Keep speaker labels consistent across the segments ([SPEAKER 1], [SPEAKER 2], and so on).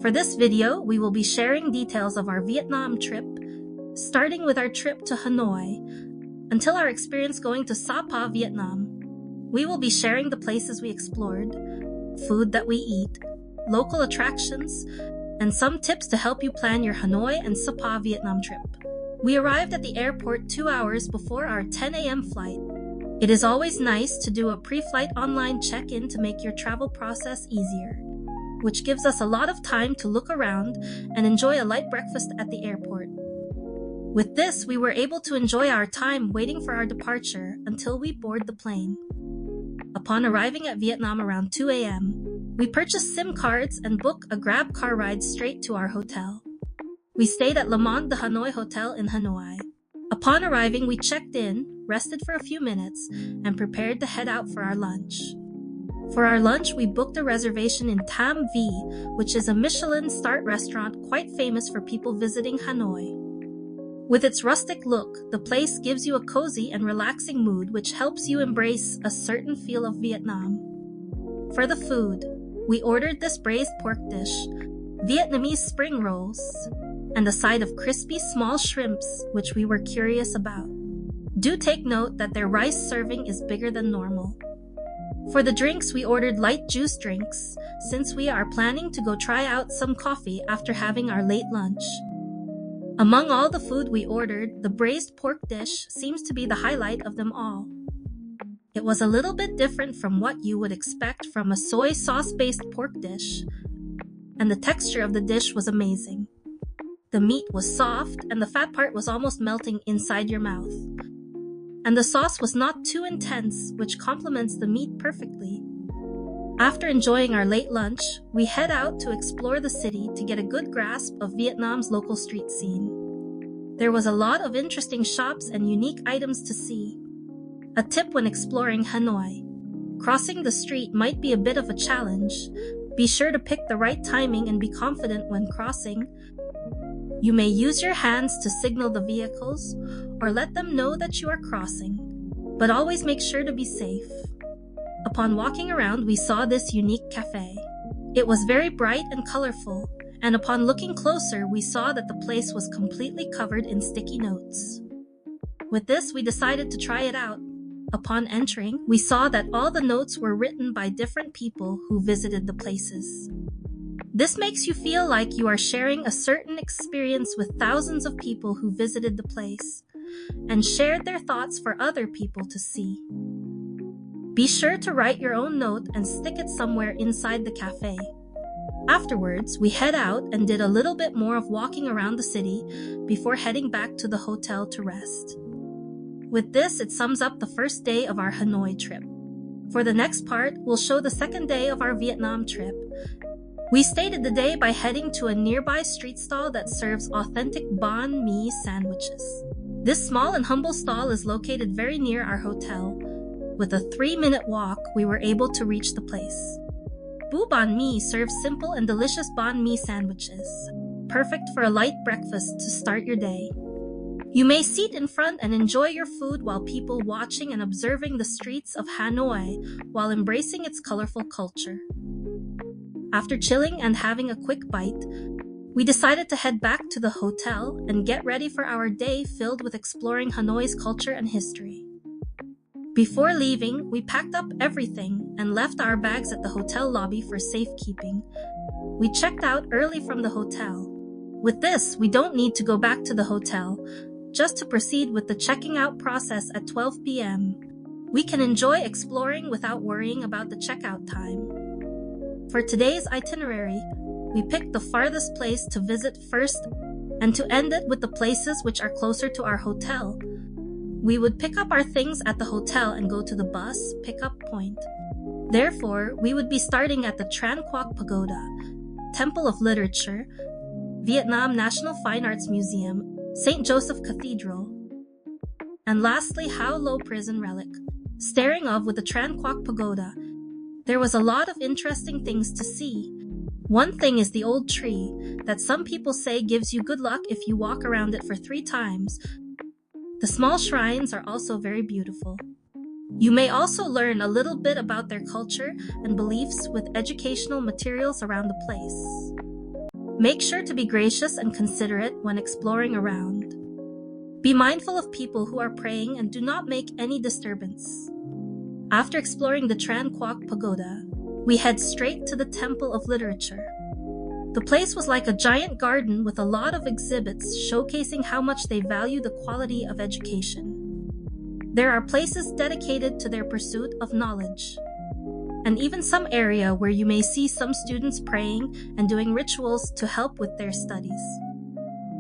[SPEAKER 1] For this video, we will be sharing details of our Vietnam trip, starting with our trip to Hanoi, until our experience going to Sapa, Vietnam. We will be sharing the places we explored, food that we eat, local attractions, and some tips to help you plan your Hanoi and Sapa Vietnam trip. We arrived at the airport 2 hours before our 10 a.m. flight. It is always nice to do a pre-flight online check-in to make your travel process easier, which gives us a lot of time to look around and enjoy a light breakfast at the airport. With this, we were able to enjoy our time waiting for our departure until we board the plane. Upon arriving at Vietnam around 2 a.m., we purchased SIM cards and booked a Grab car ride straight to our hotel. We stayed at Le Mont de Hanoi Hotel in Hanoi. Upon arriving, we checked in, rested for a few minutes, and prepared to head out for our lunch. For our lunch, we booked a reservation in Tam Vi, which is a Michelin-star restaurant quite famous for people visiting Hanoi. With its rustic look, the place gives you a cozy and relaxing mood which helps you embrace a certain feel of Vietnam. For the food, we ordered this braised pork dish, Vietnamese spring rolls, and a side of crispy small shrimps which we were curious about. Do take note that their rice serving is bigger than normal. For the drinks, we ordered light juice drinks, since we are planning to go try out some coffee after having our late lunch. Among all the food we ordered, the braised pork dish seems to be the highlight of them all. It was a little bit different from what you would expect from a soy sauce-based pork dish, and the texture of the dish was amazing. The meat was soft, and the fat part was almost melting inside your mouth. And the sauce was not too intense, which complements the meat perfectly. After enjoying our late lunch, we head out to explore the city to get a good grasp of Vietnam's local street scene. There was a lot of interesting shops and unique items to see. A tip when exploring Hanoi: crossing the street might be a bit of a challenge. Be sure to pick the right timing and be confident when crossing. You may use your hands to signal the vehicles or let them know that you are crossing, but always make sure to be safe. Upon walking around, we saw this unique cafe. It was very bright and colorful, and upon looking closer, we saw that the place was completely covered in sticky notes. With this, we decided to try it out. Upon entering, we saw that all the notes were written by different people who visited the places. This makes you feel like you are sharing a certain experience with thousands of people who visited the place and shared their thoughts for other people to see. Be sure to write your own note and stick it somewhere inside the cafe. Afterwards, we head out and did a little bit more of walking around the city before heading back to the hotel to rest. With this, it sums up the first day of our Hanoi trip. For the next part, we'll show the second day of our Vietnam trip. We started the day by heading to a nearby street stall that serves authentic banh mi sandwiches. This small and humble stall is located very near our hotel. With a 3-minute walk, we were able to reach the place. Bu Banh Mi serves simple and delicious banh mi sandwiches, perfect for a light breakfast to start your day. You may sit in front and enjoy your food while people watching and observing the streets of Hanoi while embracing its colorful culture. After chilling and having a quick bite, we decided to head back to the hotel and get ready for our day filled with exploring Hanoi's culture and history. Before leaving, we packed up everything and left our bags at the hotel lobby for safekeeping. We checked out early from the hotel. With this, we don't need to go back to the hotel, just to proceed with the checking out process at 12 p.m. We can enjoy exploring without worrying about the checkout time. For today's itinerary, we picked the farthest place to visit first and to end it with the places which are closer to our hotel. We would pick up our things at the hotel and go to the bus pickup point. Therefore, we would be starting at the Tran Quoc Pagoda, Temple of Literature, Vietnam National Fine Arts Museum, St. Joseph Cathedral, and lastly, Hoa Lo Prison Relic. Staring off with the Tran Quoc Pagoda, there was a lot of interesting things to see. One thing is the old tree that some people say gives you good luck if you walk around it for 3 times. The small shrines are also very beautiful. You may also learn a little bit about their culture and beliefs with educational materials around the place. Make sure to be gracious and considerate when exploring around. Be mindful of people who are praying and do not make any disturbance. After exploring the Tran Quoc Pagoda, we head straight to the Temple of Literature. The place was like a giant garden with a lot of exhibits showcasing how much they value the quality of education. There are places dedicated to their pursuit of knowledge, and even some area where you may see some students praying and doing rituals to help with their studies.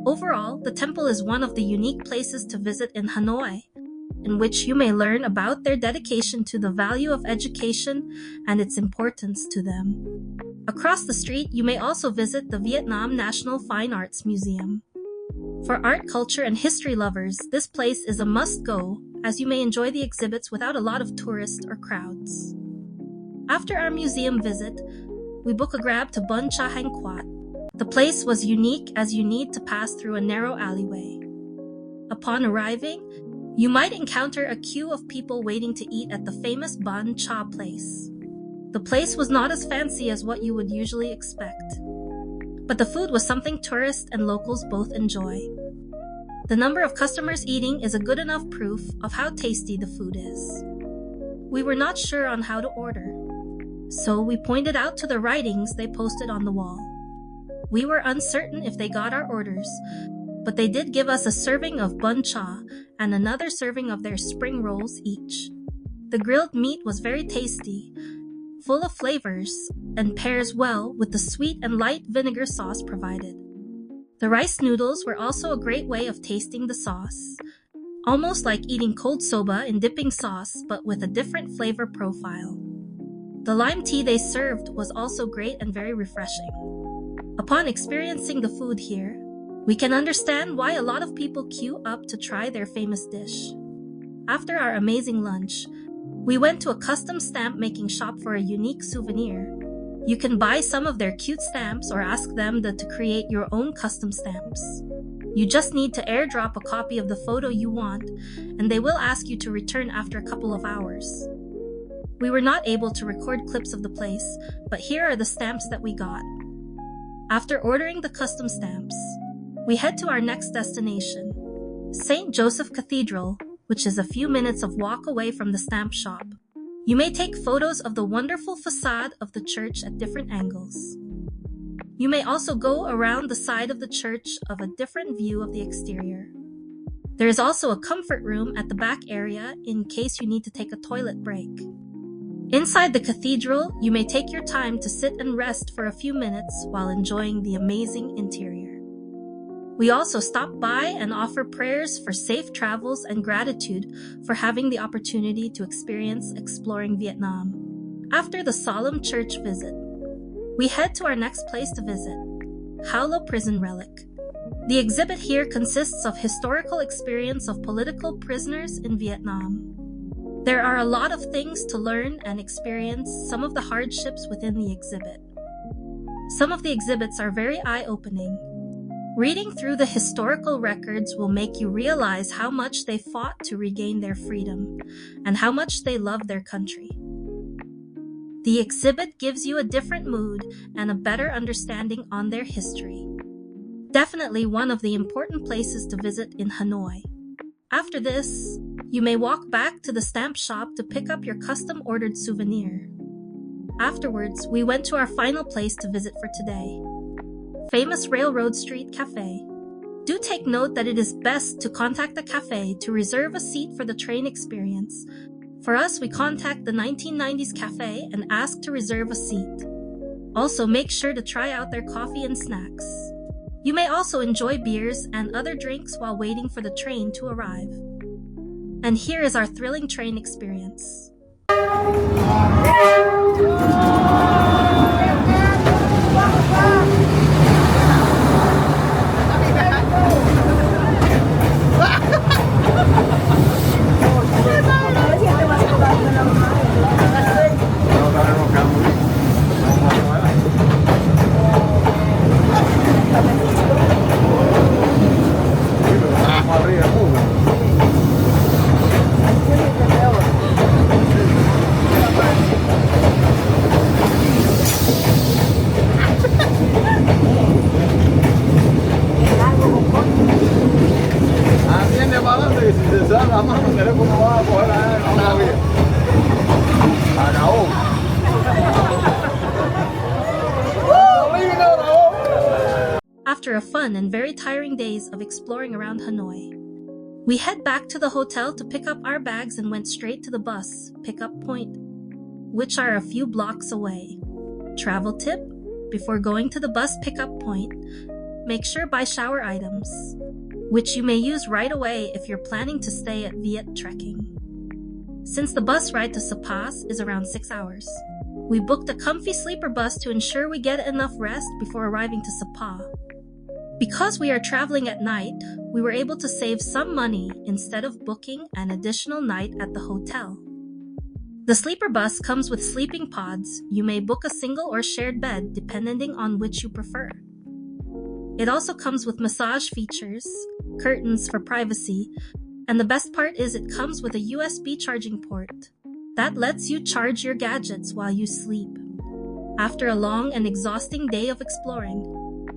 [SPEAKER 1] Overall, the temple is one of the unique places to visit in Hanoi, in which you may learn about their dedication to the value of education and its importance to them. Across the street, you may also visit the Vietnam National Fine Arts Museum. For art, culture, and history lovers, this place is a must-go, as you may enjoy the exhibits without a lot of tourists or crowds. After our museum visit, we book a grab to Bun Cha Hang Quat. The place was unique as you need to pass through a narrow alleyway. Upon arriving, you might encounter a queue of people waiting to eat at the famous Bun Cha place. The place was not as fancy as what you would usually expect, but the food was something tourists and locals both enjoy. The number of customers eating is a good enough proof of how tasty the food is. We were not sure on how to order, so we pointed out to the writings they posted on the wall. We were uncertain if they got our orders, but they did give us a serving of bun cha and another serving of their spring rolls each. The grilled meat was very tasty, full of flavors, and pairs well with the sweet and light vinegar sauce provided. The rice noodles were also a great way of tasting the sauce, almost like eating cold soba in dipping sauce but with a different flavor profile. The lime tea they served was also great and very refreshing. Upon experiencing the food here, we can understand why a lot of people queue up to try their famous dish. After our amazing lunch, we went to a custom stamp making shop for a unique souvenir. You can buy some of their cute stamps or ask them to create your own custom stamps. You just need to airdrop a copy of the photo you want, and they will ask you to return after a couple of hours. We were not able to record clips of the place, but here are the stamps that we got. After ordering the custom stamps, we head to our next destination, St. Joseph Cathedral, which is a few minutes of walk away from the stamp shop. You may take photos of the wonderful facade of the church at different angles. You may also go around the side of the church of a different view of the exterior. There is also a comfort room at the back area in case you need to take a toilet break. Inside the cathedral, you may take your time to sit and rest for a few minutes while enjoying the amazing interior. We also stop by and offer prayers for safe travels and gratitude for having the opportunity to experience exploring Vietnam. After the solemn church visit, we head to our next place to visit, Hoa Lo Prison Relic. The exhibit here consists of historical experience of political prisoners in Vietnam. There are a lot of things to learn and experience some of the hardships within the exhibit. Some of the exhibits are very eye-opening. Reading through the historical records will make you realize how much they fought to regain their freedom and how much they love their country. The exhibit gives you a different mood and a better understanding on their history. Definitely one of the important places to visit in Hanoi. After this, you may walk back to the stamp shop to pick up your custom-ordered souvenir. Afterwards, we went to our final place to visit for today, famous Railroad Street Cafe. Do take note that it is best to contact the cafe to reserve a seat for the train experience. For us, we contact the 1990s cafe and ask to reserve a seat. Also, make sure to try out their coffee and snacks. You may also enjoy beers and other drinks while waiting for the train to arrive. And here is our thrilling train experience.
[SPEAKER 2] Atiende para adelante que si se sale la mano, mire cómo va a coger la vía. Acabó.
[SPEAKER 1] After a fun and very tiring days of exploring around Hanoi, we head back to the hotel to pick up our bags and went straight to the bus pickup point, which are a few blocks away. Travel tip: before going to the bus pickup point, make sure buy shower items, which you may use right away if you're planning to stay at Viet Trekking. Since the bus ride to Sapa is around 6 hours, we booked a comfy sleeper bus to ensure we get enough rest before arriving to Sapa. Because we are traveling at night, we were able to save some money instead of booking an additional night at the hotel. The sleeper bus comes with sleeping pods. You may book a single or shared bed depending on which you prefer. It also comes with massage features, curtains for privacy, and the best part is it comes with a USB charging port that lets you charge your gadgets while you sleep. After a long and exhausting day of exploring,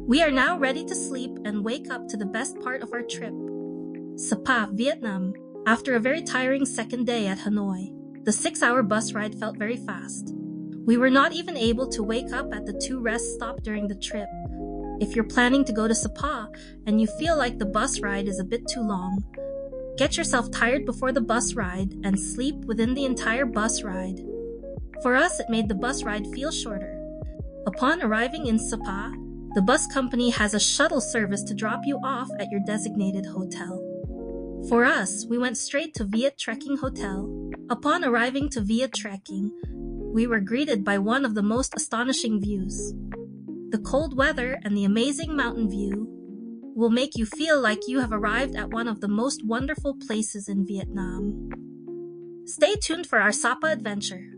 [SPEAKER 1] we are now ready to sleep and wake up to the best part of our trip, Sapa, Vietnam. After a very tiring second day at Hanoi, the 6-hour bus ride felt very fast. We were not even able to wake up at the 2 rest stops during the trip. If you're planning to go to Sapa and you feel like the bus ride is a bit too long, get yourself tired before the bus ride and sleep within the entire bus ride. For us, it made the bus ride feel shorter. Upon arriving in Sapa, the bus company has a shuttle service to drop you off at your designated hotel. For us, we went straight to Viet Trekking Hotel. Upon arriving to Viet Trekking, we were greeted by one of the most astonishing views. The cold weather and the amazing mountain view will make you feel like you have arrived at one of the most wonderful places in Vietnam. Stay tuned for our Sapa adventure.